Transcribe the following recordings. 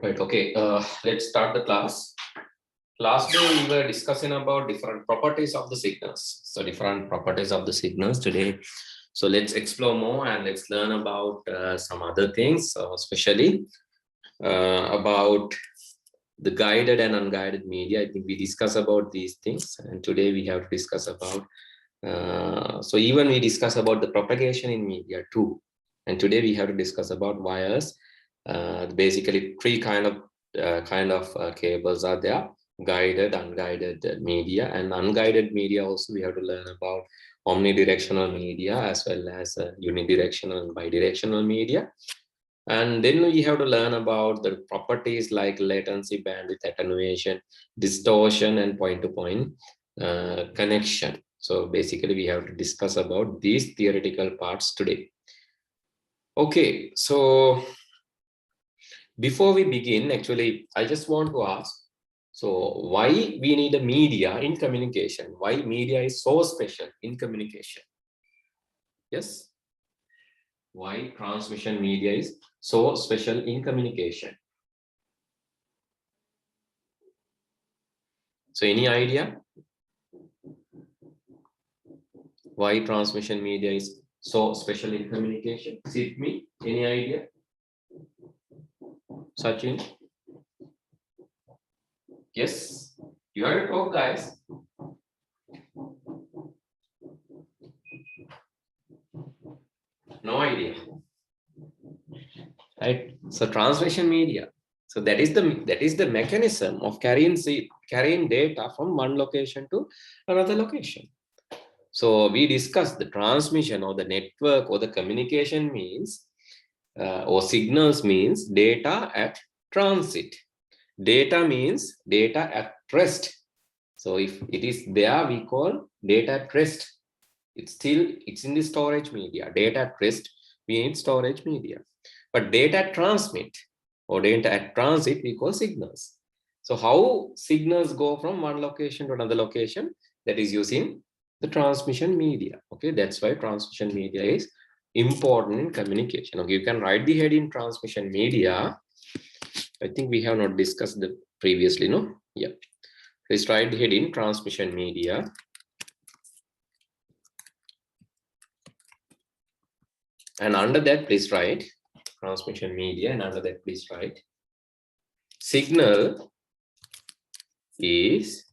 Right. Okay. Let's start the class. Last day we were discussing about different properties of the signals. So different properties of the signals today. So let's explore more and let's learn about some other things, especially about the guided and unguided media. I think we discuss about these things, and today we have to discuss about. So even we discuss about the propagation in media too, and today we have to discuss about wires. Basically, three kind of cables are there: guided, unguided media, and unguided media. Also, we have to learn about omnidirectional media as well as unidirectional and bidirectional media. And then we have to learn about the properties like latency, bandwidth, attenuation, distortion, and point-to-point connection. So basically, we have to discuss about these theoretical parts today. Okay, so before we begin, actually, I just want to ask, so why we need a media in communication? Why media is so special in communication? Yes? Why transmission media is so special in communication? So any idea why transmission media is so special in communication? Is it me? Any idea? Sachin? Yes? You are to talk, guys. No idea. Right? So transmission media. So that is the mechanism of carrying data from one location to another location. So we discussed the transmission or the network or the communication means or signals means data at transit. Data means data at rest. So if it is there, we call data at rest. It's in the storage media. Data at rest, we need storage media. But data at transmit or data at transit, we call signals. So how signals go from one location to another location? That is using the transmission media. Okay, that's why transmission media is important in communication. Okay, you can write the heading transmission media. I think we have not discussed that previously, no? Yeah. Please write the heading transmission media. And under that, please write transmission media. And under that, please write signal is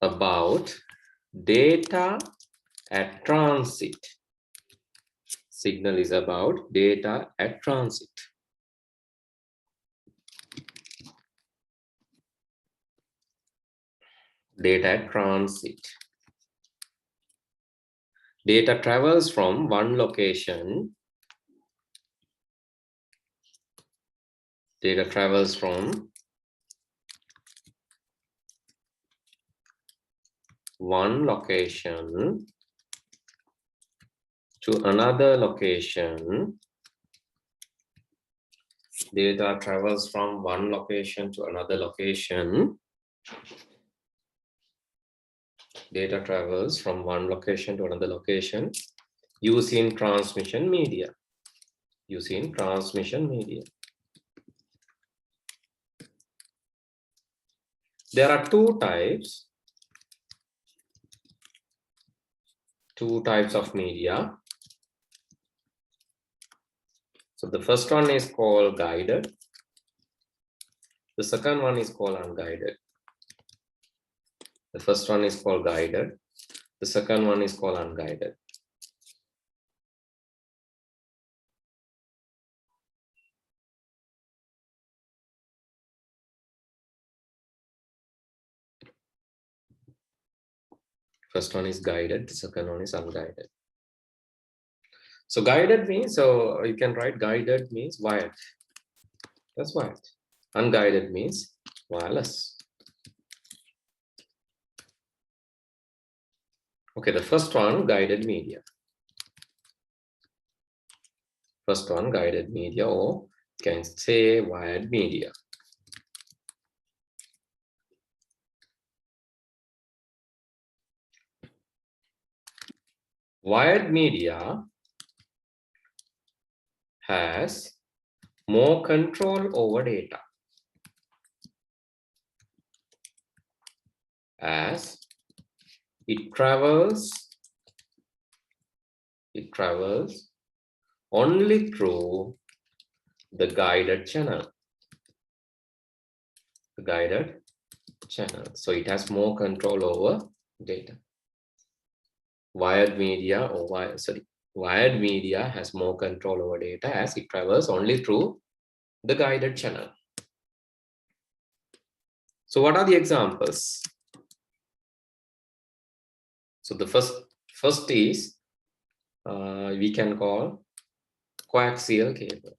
about data at transit. Signal is about data at transit. Data at transit. Data travels from one location. Data travels from one location to another location. Data travels from one location to another location. Data travels from one location to another location using transmission media. Using transmission media. There are two types of media. So the first one is called guided. The second one is called unguided. The first one is called guided. The second one is called unguided. First one is guided. The second one is unguided. So guided means, so you can write guided means wired. That's wired. Unguided means wireless. Okay, the first one, guided media. First one, guided media, or you can say wired media. wired media has more control over data as it travels only through the guided channel. So it has more control over data. Wired media has more control over data as it travels only through the guided channel. So what are the examples? So the first is we can call coaxial cable.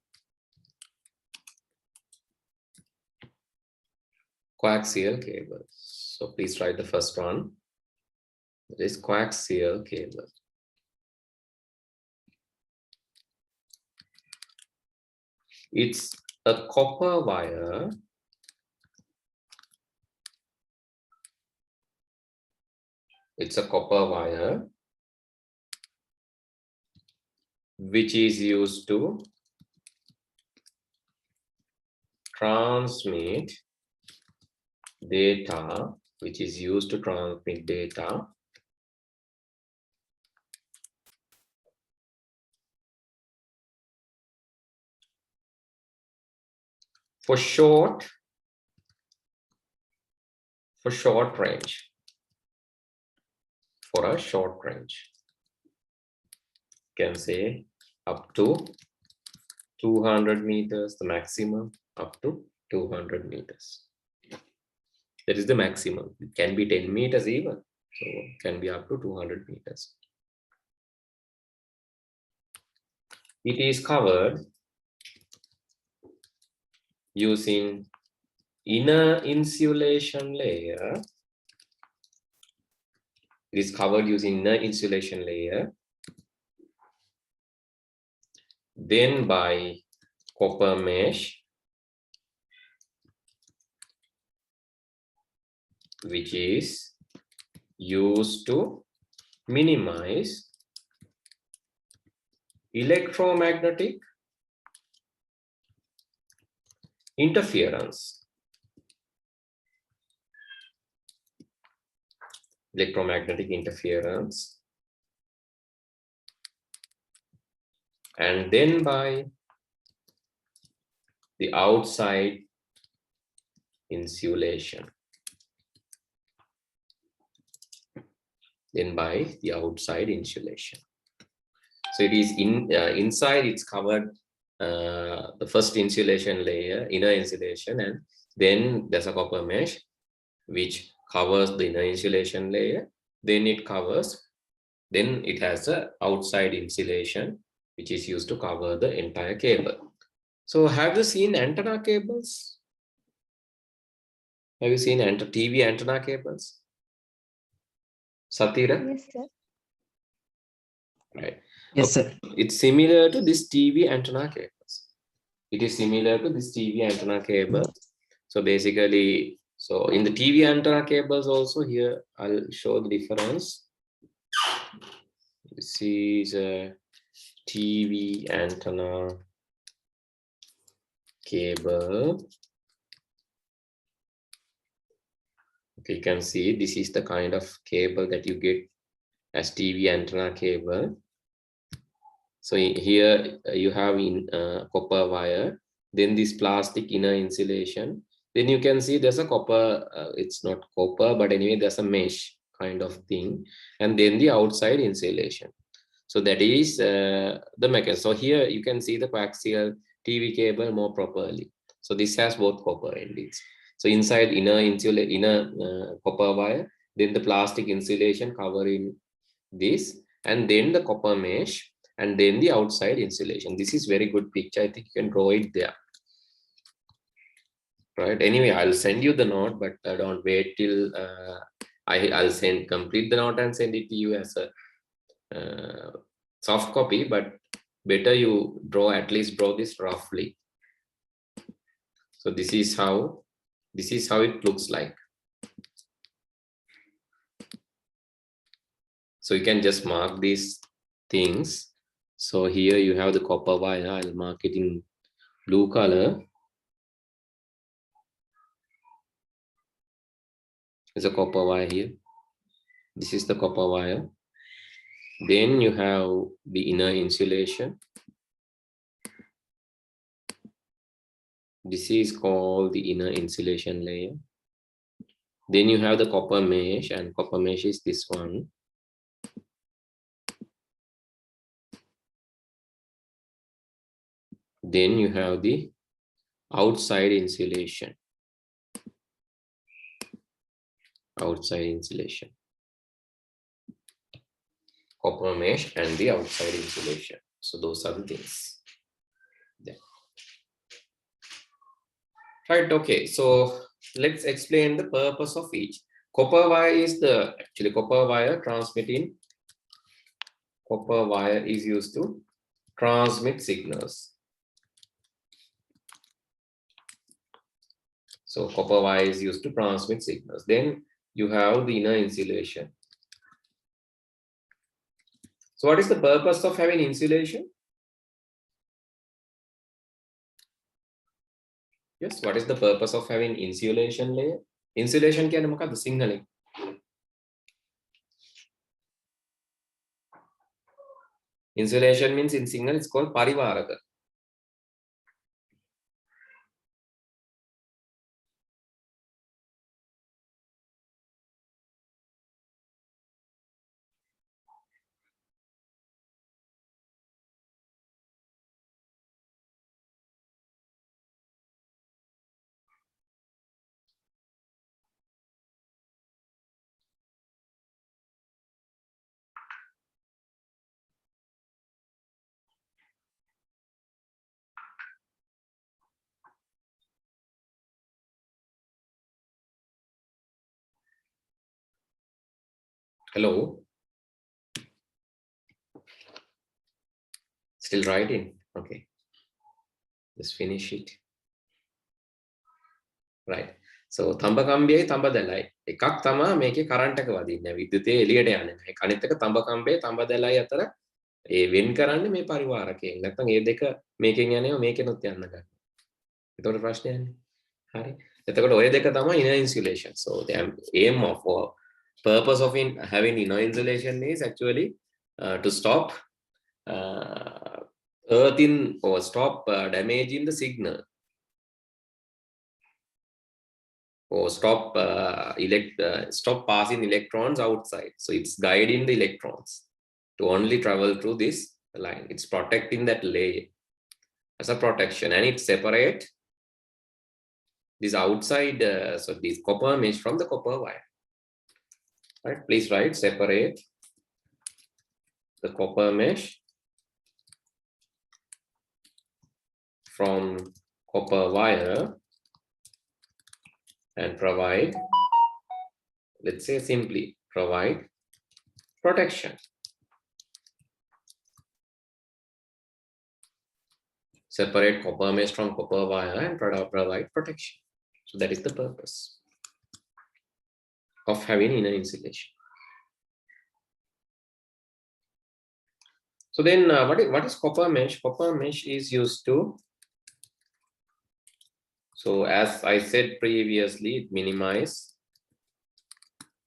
Coaxial cable. So please write the first one. That is coaxial cable. It's a copper wire which is used to transmit data, for short range. For a short range, you can say up to 200 meters, the maximum up to 200 meters. That is the maximum. It can be 10 meters even. So it can be up to 200 meters. It is covered using inner insulation layer. It is covered using inner insulation layer. Then by copper mesh, which is used to minimize electromagnetic interference. And then by the outside insulation. So it is inside, it's covered the first insulation layer, inner insulation, and then there's a copper mesh which covers the inner insulation layer. Then it has a outside insulation which is used to cover the entire cable. So have you seen antenna cables? Have you seen TV antenna cables? Satira? Yes, sir. Right. Yes, sir. It's similar to this TV antenna cables. It is similar to this TV antenna cable. So basically, so in the TV antenna cables also, here I'll show the difference. This is a TV antenna cable. Okay, you can see this is the kind of cable that you get as TV antenna cable. So here you have in copper wire, then this plastic inner insulation. Then you can see there's a copper, it's not copper, but anyway, there's a mesh kind of thing. And then the outside insulation. So that is the mechanism. So here you can see the coaxial TV cable more properly. So this has both copper endings. So inside inner copper wire, then the plastic insulation covering this, and then the copper mesh, and then the outside insulation. This is very good picture. I think you can draw it there. Right. Anyway, I'll send you the note, but don't wait till I'll complete the note and send it to you as a soft copy. But better you at least draw this roughly. So this is how it looks like. So you can just mark this things. So here you have the copper wire. I'll mark it in blue color. There's a copper wire here. This is the copper wire. Then you have the inner insulation. This is called the inner insulation layer. Then you have the copper mesh, and copper mesh is this one. Then you have the outside insulation. Outside insulation. Copper mesh and the outside insulation. So those are the things. Yeah. Right, okay. So let's explain the purpose of each. Copper wire is actually copper wire transmitting. Copper wire is used to transmit signals. So copper wire is used to transmit signals. Then you have the inner insulation. So what is the purpose of having insulation? Yes, what is the purpose of having insulation layer? Insulation කියන්නේ මොකක්ද සිංහලෙන්? Insulation means in Sinhala it's called parivaraka. Hello? Still writing? Okay. Just finish it. Right. So තඹ කම්බියයි තඹ දැලයි එකක් තමයි මේකේ current එක වදින්නේ විද්‍යුතය එළියට යන්නේ නැහැ. අනිත් එක තඹ කම්බියයි තඹ දැලයි අතර ඒ වෙන් කරන්නේ මේ පරිවාරකයෙන්. නැත්නම් ඒ දෙක මේකෙන් යන්නේ මේකෙනුත් යන්න ගන්න. එතකොට ප්‍රශ්නයක් නැහැ. හරි. එතකොට ඔය දෙක තමයි inner insulation. So the aim of or purpose of having inner insulation is actually to stop earthing or stop damaging the signal, or stop stop passing electrons outside. So it's guiding the electrons to only travel through this line. It's protecting that layer as a protection, and it separate this outside, so this copper mesh from the copper wire. Right? Please write separate the copper mesh from copper wire and provide, let's say simply, provide protection. Separate copper mesh from copper wire and provide protection. So that is the purpose of having inner insulation. So then what is copper mesh? Copper mesh is used to, so as I said previously, it minimize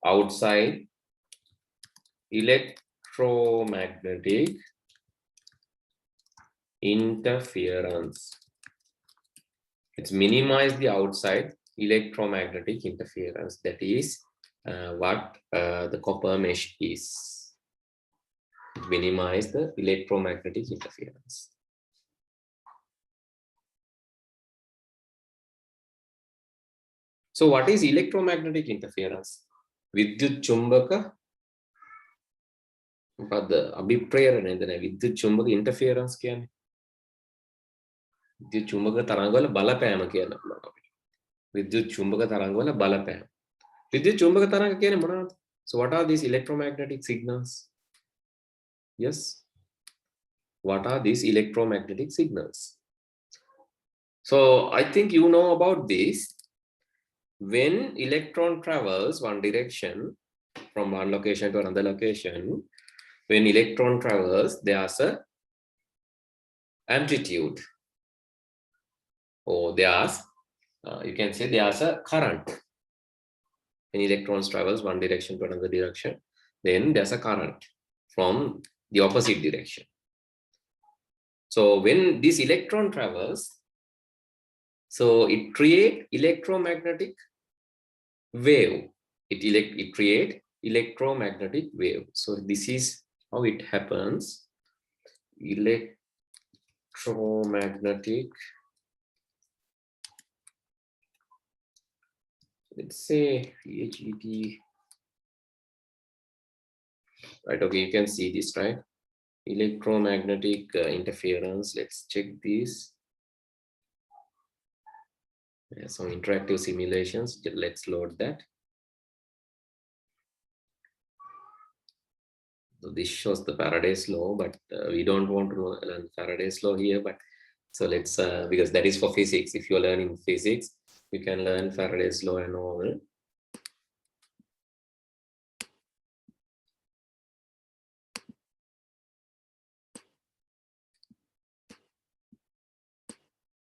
outside electromagnetic interference. It's minimize the outside electromagnetic interference. That is what the copper mesh is. It minimize the electromagnetic interference. So what is electromagnetic interference? Vidyut chumbaka, but the abhiprayana then vidyut chumbaka interference කියන්නේ විද්‍යුත් චුම්බක තරංගවල බලපෑම කියන්න පුළුවන් අපිට. විද්‍යුත් චුම්බක තරංගවල බලපෑම. විද්‍යුත් චුම්බක තරංග කියන්නේ මොනවද? So what are these electromagnetic signals? Yes. What are these electromagnetic signals? So I think you know about this. When electron travels one direction from one location to another location, when electron travels, there's a amplitude, or there's you can say there's a current. When electrons travels one direction to another direction, then there's a current from the opposite direction. So when this electron travels, so it creates electromagnetic wave. It create electromagnetic wave. So this is how it happens. Electromagnetic, let's say PHET, right? Okay, you can see this, right? Electromagnetic interference. Let's check this. So interactive simulations. Let's load that. So this shows the Faraday's law, but we don't want to learn Faraday's law here. But so let's because that is for physics. If you're learning physics, you can learn Faraday's law and all.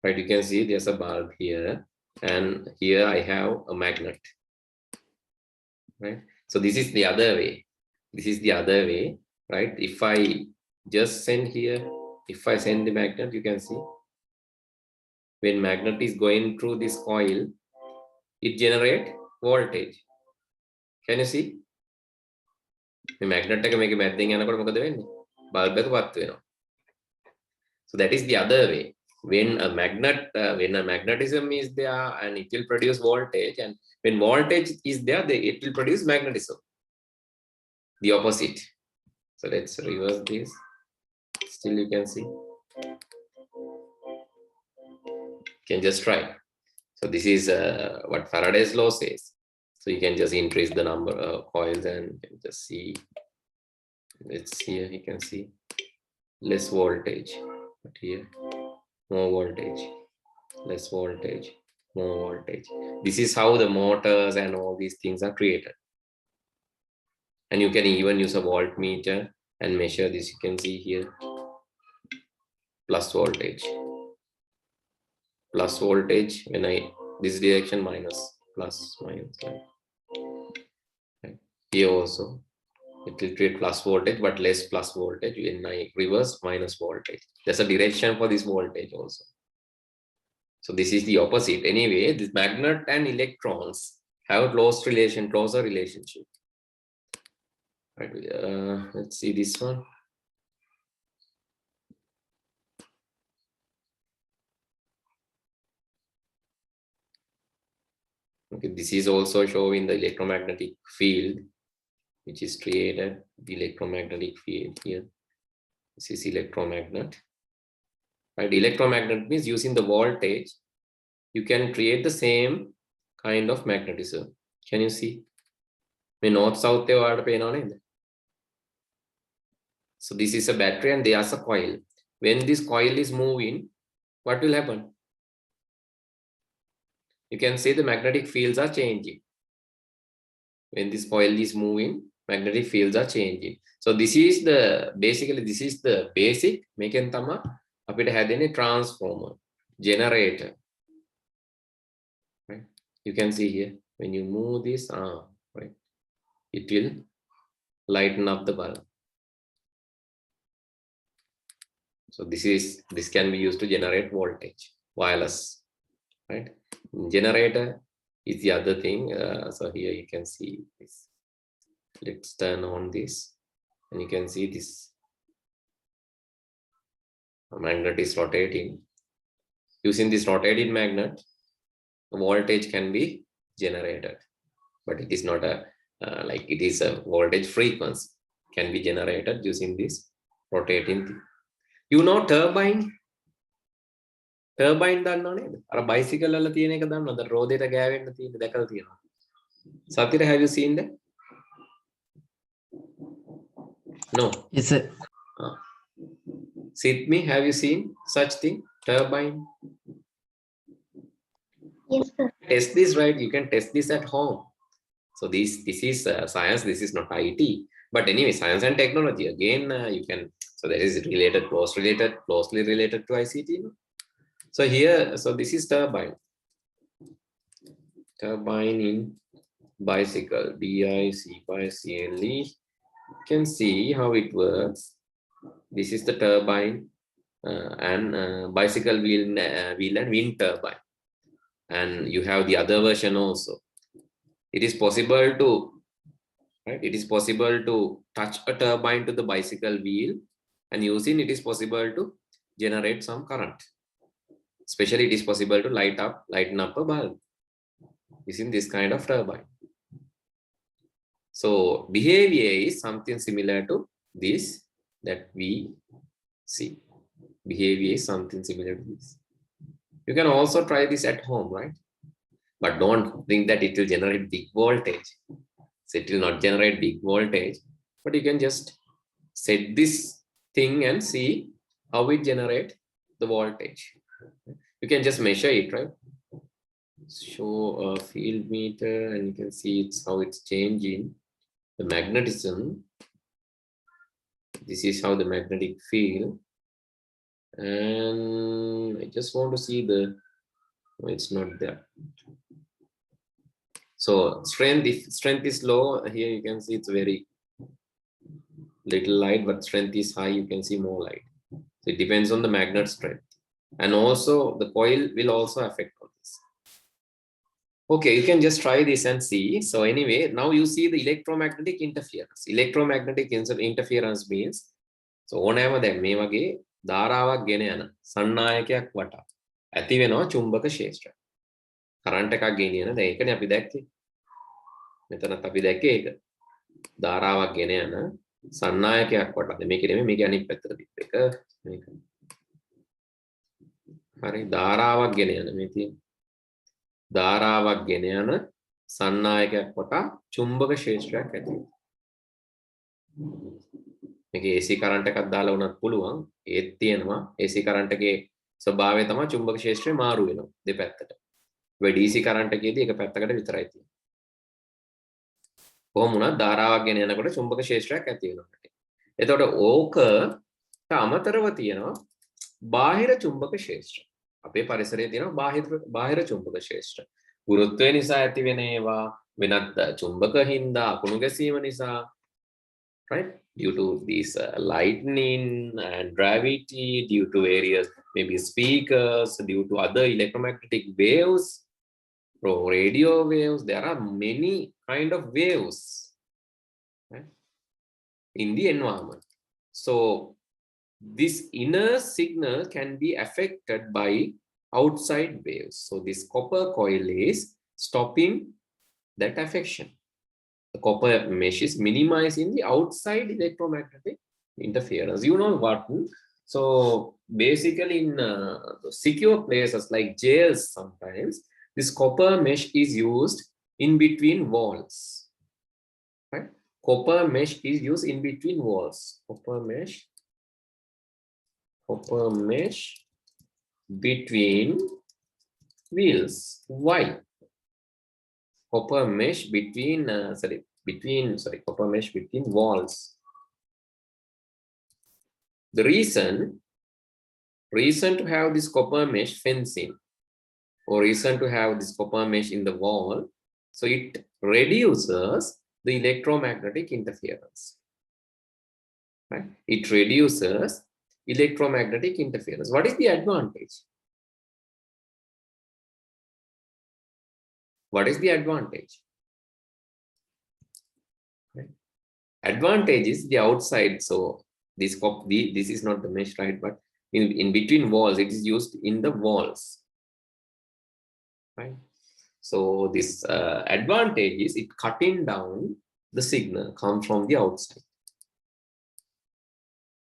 Right, you can see there's a bulb here, and here I have a magnet. Right, so this is the other way. This is the other way, right? If I just send here, if I send the magnet, you can see when magnet is going through this coil, it generates voltage. Can you see? The magnet එක මේකේ මැද්දෙන් යනකොට මොකද වෙන්නේ? Bulb එක පත් වෙනවා. So that is the other way. When a magnetism is there, and it will produce voltage, and when voltage is there, it will produce magnetism. The opposite. So let's reverse this. Still you can see. You can just try. So this is what Faraday's law says. So you can just increase the number of coils and just see. Let's see, you can see less voltage, but here more voltage, less voltage, more voltage. This is how the motors and all these things are created. And you can even use a voltmeter and measure this. You can see here plus voltage, when I this direction minus, plus minus, right. Here also it will create plus voltage, but less plus voltage. When I reverse, minus voltage. There's a direction for this voltage also. So this is the opposite. Anyway, this magnet and electrons have a closer relationship. Right. Let's see this one. Okay, this is also showing the electromagnetic field, which is created. The electromagnetic field here. This is electromagnet. Right. Electromagnet means using the voltage, you can create the same kind of magnetism. Can you see? North-south. So this is a battery and there's a coil. When this coil is moving, what will happen? You can see the magnetic fields are changing. When this coil is moving, magnetic fields are changing. So this is the basic මේකෙන් තමයි අපිට හැදෙන්නේ transformer, generator. Right? You can see here when you move this arm, right, it will lighten up the bulb. So this can be used to generate voltage, wireless, right? Generator is the other thing. So here you can see this. Let's turn on this, and you can see this magnet is rotating. Using this rotating magnet, voltage can be generated, but it is not a like it is a voltage frequency can be generated using this rotating thing. You know turbine දන්නව නේද? අර bicycle වල තියෙන එක දන්නවද? රෝදේට ගෑවෙන්න තියෙන දැකලා තියෙනවා. සතිර, have you seen that? No. Yes, sir. Sidmi, have you seen such thing? Turbine? Yes, sir. Test this, right? You can test this at home. So this is science. This is not IT. But anyway, science and technology, again, you can, so that is related, closely related to ICT. So here, so this is turbine in bicycle, BICYCLE. You can see how it works. This is the turbine and bicycle wheel and wind turbine. And you have the other version also. It is possible to, right? It is possible to touch a turbine to the bicycle wheel, and using it is possible to generate some current. Especially it is possible to lighten up a bulb using this kind of turbine. So behavior is something similar to this that we see. Behavior is something similar to this. You can also try this at home, right? But don't think that it will generate big voltage. So it will not generate big voltage, but you can just set this thing and see how it generates the voltage. You can just measure it, right? Show a field meter and you can see how it's changing. The magnetism. This is how the magnetic field. And I just want to see the, no, it's not there. So strength, if strength is low, here you can see it's very little light, but strength is high, you can see more light. So it depends on the magnet strength. And also the coil will also affect on this. Okay, you can just try this and see. So anyway, now you see the electromagnetic interference. Electromagnetic interference means, so ඕනෑම දැන් මේ වගේ ධාරාවක් ගෙන යන සන්නායකයක් වටා ඇති වෙනවා චුම්බක ක්ෂේත්‍රය. Current එකක් ගෙනියන, දැන් ඒකනේ අපි දැක්කේ. මෙතනත් අපි දැක්කේ ඒක. ධාරාවක් ගෙන යන සන්නායකයක් වටා. මේක නෙමෙයි, මේක අනිත් පැත්තට තිබ්බ එක. මේක. හරි, ධාරාවක් ගෙන යන මේ තියෙන. ධාරාවක් ගෙන යන සන්නායකයක් වටා චුම්බක ක්ෂේත්‍රයක් ඇති වෙනවා. මේක AC කරන්ට් එකක් දාලා වුණත් පුළුවන්. ඒත් තියෙනවා AC කරන්ට් එකේ ස්වභාවය තමයි චුම්බක ක්ෂේත්‍රය මාරු වෙනවා දෙපැත්තට. ඒ DC කරන්ට් එකේදී එක පැත්තකට විතරයි තියෙන්නේ. කොහොම වුණත් ධාරාවක් ගෙන යනකොට චුම්බක ක්ෂේත්‍රයක් ඇති වෙනවා. එතකොට ඕකට අමතරව තියෙනවා බාහිර චුම්බක ක්ෂේත්‍ර. අපේ පරිසරයේ තියෙනවා බාහිර චුම්බක ක්ෂේත්‍ර. ගුරුත්වය නිසා ඇති වෙන ඒවා, වෙනත් චුම්බක හින්දා අකුණු ගැසීම නිසා, right? Due to this lightning and gravity, due to various maybe speakers, due to other electromagnetic waves, or radio waves, there are many kind of waves, right, in the environment. So this inner signal can be affected by outside waves. So this copper coil is stopping that affection. The copper mesh is minimizing the outside electromagnetic interference. You know what? So basically in secure places like jails, sometimes this copper mesh is used in between walls. Right? Copper mesh is used in between walls. Copper mesh between wheels. Why? Copper mesh between copper mesh between walls. The reason to have this copper mesh fencing, or reason to have this copper mesh in the wall, so it reduces the electromagnetic interference. Right? It reduces electromagnetic interference. What is the advantage? What is the advantage? Right. Advantage is the outside. So this is not the mesh, right? But in between walls, it is used in the walls. Right. So this advantage is it cutting down the signal comes from the outside.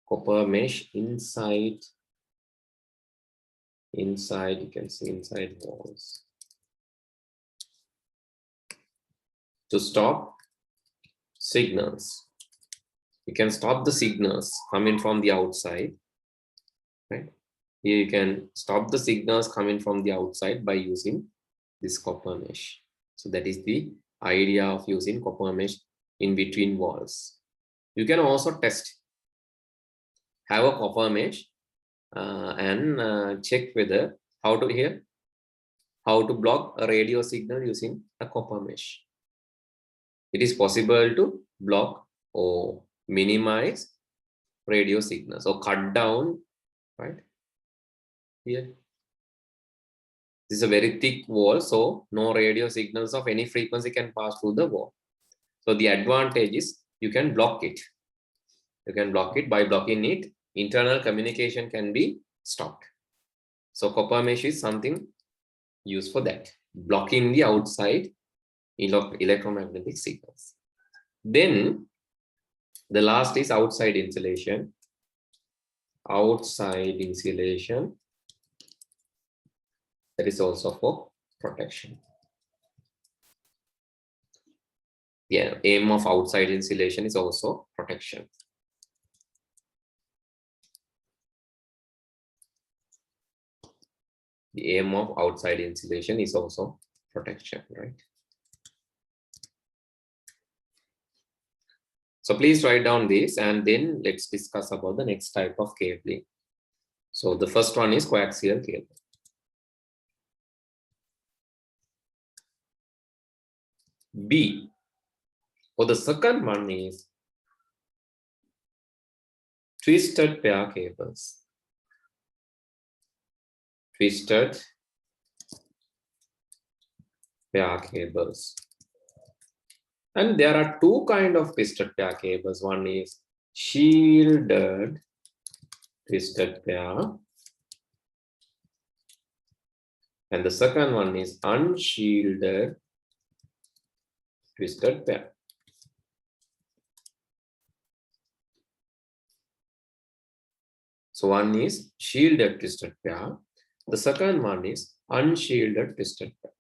Copper mesh inside. You can see inside walls. To stop signals. You can stop the signals coming from the outside, right? Here you can stop the signals coming from the outside by using this copper mesh. So that is the idea of using copper mesh in between walls. You can also test, have a copper mesh, and check whether how to block a radio signal using a copper mesh. It is possible to block or minimize radio signals or cut down, right? Here. This is a very thick wall, so no radio signals of any frequency can pass through the wall. So the advantage is you can block it. You can block it. By blocking it, internal communication can be stopped. So copper mesh is something used for that, blocking the outside electromagnetic signals. Then the last is outside insulation. Outside insulation, that is also for protection. Yeah, aim of outside insulation is also protection. The aim of outside insulation is also protection, right? So please write down this and then let's discuss about the next type of cabling. So the first one is coaxial cable. B. For the second one is twisted pair cables. Twisted pair cables. And there are two kinds of twisted pair cables. One is shielded twisted pair. And the second one is unshielded twisted pair. So one is shielded twisted pair. The second one is unshielded twisted pair.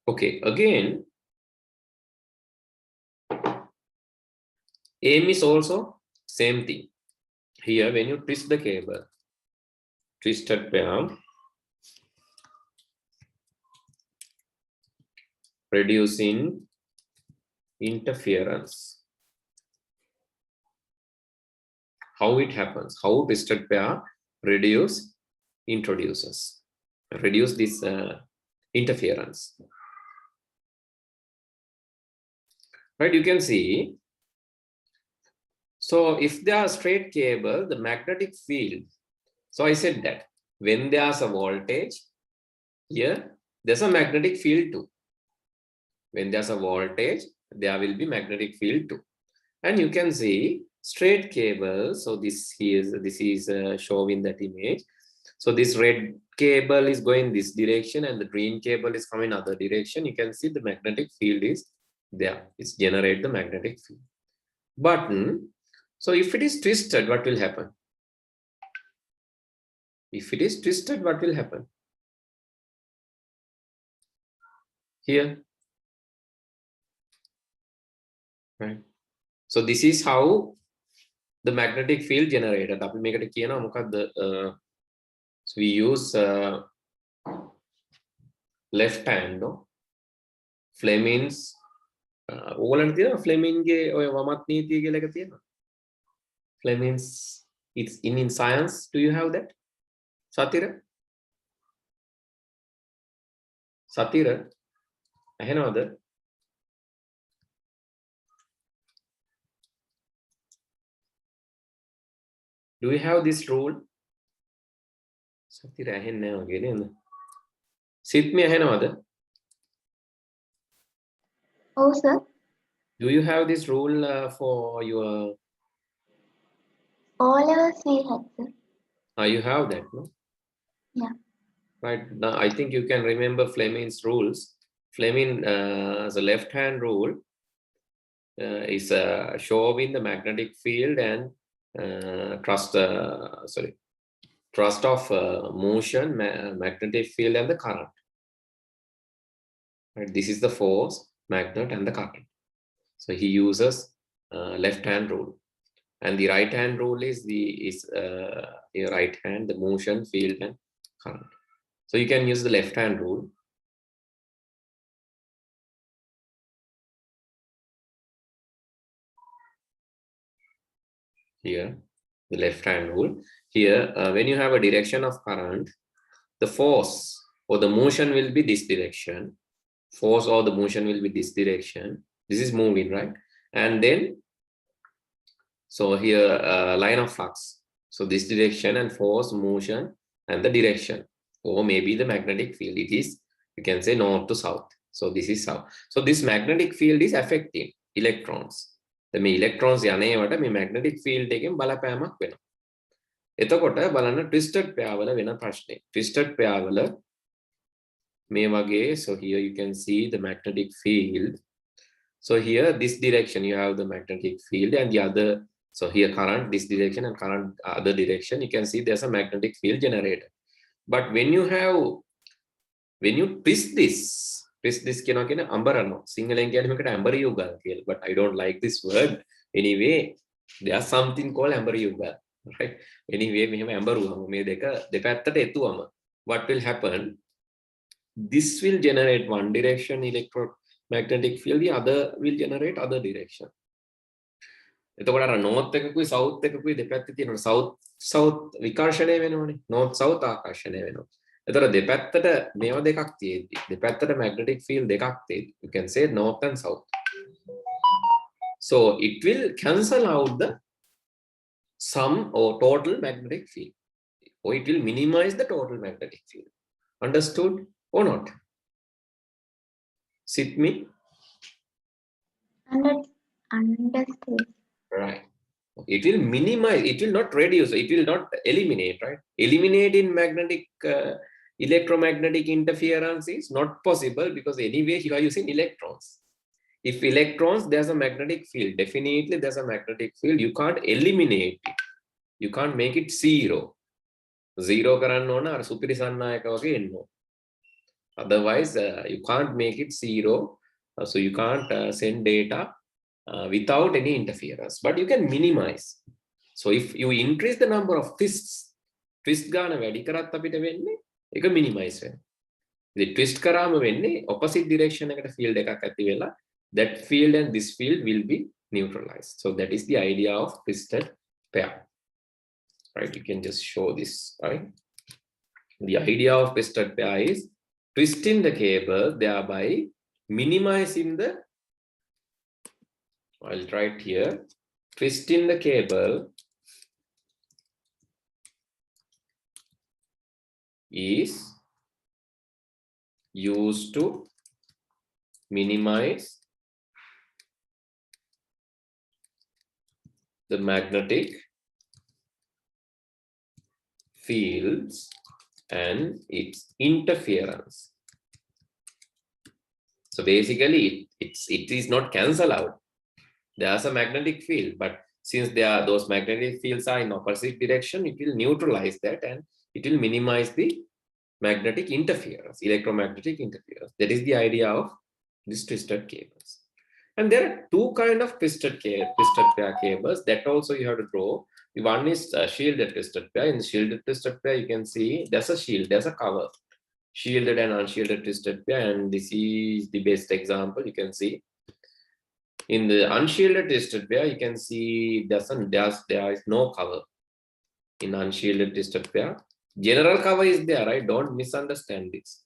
Okay, again, aim is also same thing. Here, when you twist the cable, twisted pair, reducing interference. How it happens? How twisted pair reduce this interference. Right, you can see. So if they are straight cable, the magnetic field. So I said that when there's a voltage, here there's a magnetic field too. When there's a voltage, there will be magnetic field too. And you can see straight cable. So this is shown in that image. So this red cable is going this direction and the green cable is coming other direction. You can see the magnetic field is there. It's generate the magnetic field. But so if it is twisted, what will happen? If it is twisted, what will happen? Here. Right. So this is how the magnetic field generated. So we use left hand, no? Fleming's Fleming's, it's in science. Do you have that? Satira? Satira? Another. Do we have this rule? Satira again. Sit me another. Oh, sir. Do you have this rule for your? All of us we had, sir. You have that, no? Yeah. Right. Now I think you can remember Fleming's rules. Fleming, as a left-hand rule, is showing the magnetic field and thrust of motion, magnetic field, and the current. Right. This is the force, magnet, and the current. So he uses left-hand rule, and the right-hand rule is the right hand, the motion, field, and current. So you can use the left-hand rule. here, the left hand rule. Here, when you have a direction of current, the force or the motion will be this direction. Force or the motion will be this direction. This is moving, right? And then, so here, line of flux. So this direction and force, motion, and the direction. Or maybe the magnetic field. It is, you can say north to south. So this is south. So this magnetic field is affecting electrons. මේ electrons යනේවට මේ magnetic field එකෙන් බලපෑමක් වෙනවා. එතකොට බලන්න twisted pair වල වෙන ප්‍රශ්නේ. Twisted pair වල මේ වගේ, so here you can see the magnetic field. So here this direction you have the magnetic field and the other, so here current this direction and current other direction, you can see there's a magnetic field generated. But when you twist this කියනවා කියන්නේ අඹරනවා. සිංහලෙන් කියන්නේ මේකට අඹරියුගල් කියලා. But I don't like this word. Anyway, there's something called අඹරියුගල්. Right? Anyway, මෙහෙම අඹරුවම මේ දෙක දෙපැත්තට එතුවම what will happen? This will generate one direction electromagnetic field, the other will generate other direction. එතකොට අර north එකකුයි south එකකුයි දෙපැත්තේ තියෙන south විකර්ෂණය වෙනවනේ. north south ආකර්ෂණය වෙනවා. එතකොට දෙපැත්තට මේවා දෙකක් තියෙද්දි දෙපැත්තට magnetic field දෙකක් තියෙද්දි you can say north and south. So it will cancel out the sum or total magnetic field, or it will minimize the total magnetic field. Understood or not? Sit me? Understood. Right. It will minimize, it will not reduce, it will not eliminate, right? Eliminating magnetic electromagnetic interference is not possible because anyway you are using electrons. If electrons, there's a magnetic field. Definitely there's a magnetic field. You can't eliminate it. You can't make it zero. Zero කරන්න ඕන අර සුපිරිසන්නායක වගේ එන්න ඕන. Otherwise, you can't make it zero. So you can't send data without any interference. But you can minimize. So if you increase the number of twists, twist ගාන වැඩි කරත් අපිට වෙන්නේ ඒක minimize වෙනවා. ඉතින් twist කරාම වෙන්නේ opposite direction එකට field එකක් ඇති වෙලා that field and this field will be neutralized. So that is the idea of twisted pair. Right? You can just show this, right? The idea of twisted pair is twisting the cable, thereby minimizing the, I'll write here, twisting the cable is used to minimize the magnetic fields and its interference. So basically it is not cancel out. There's a magnetic field, but since those magnetic fields are in opposite direction, it will neutralize that and it will minimize the magnetic interference, electromagnetic interference. That is the idea of these twisted cables. And there are two kinds of twisted pair cables that also you have to draw. One is shielded twisted pair. In the shielded twisted pair, you can see there's a shield, there's a cover. Shielded and unshielded twisted pair, and this is the best example. You can see in the unshielded twisted pair, you can see there is no cover. In unshielded twisted pair, general cover is there, right? Don't misunderstand this.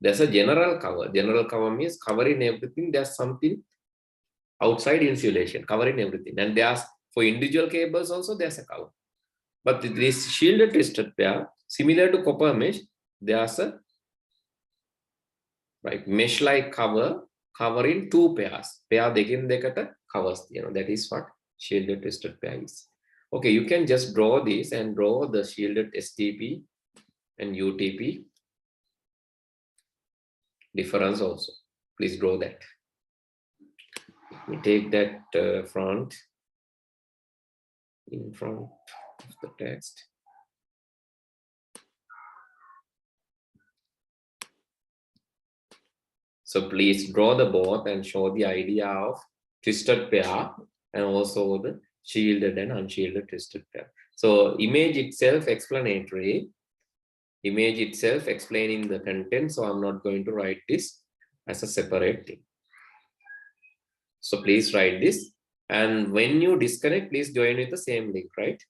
There's a general cover. General cover means covering everything. There's something outside insulation covering everything, and there's for individual cables also there's a cover. But this shielded twisted pair, similar to copper mesh, there's a mesh like cover covering two pairs. Pair දෙකින් දෙකට covers තියෙනවා. That is what shielded twisted pair is. Okay, you can just draw this and draw the shielded STP and UTP difference also. Please draw that. Let me take that in front of the text. So please draw the both and show the idea of twisted pair and also the shielded and unshielded twisted pair. So image itself explanatory, image itself explaining the content. So I'm not going to write this as a separate thing. So please write this. And when you disconnect, please join with the same link, right?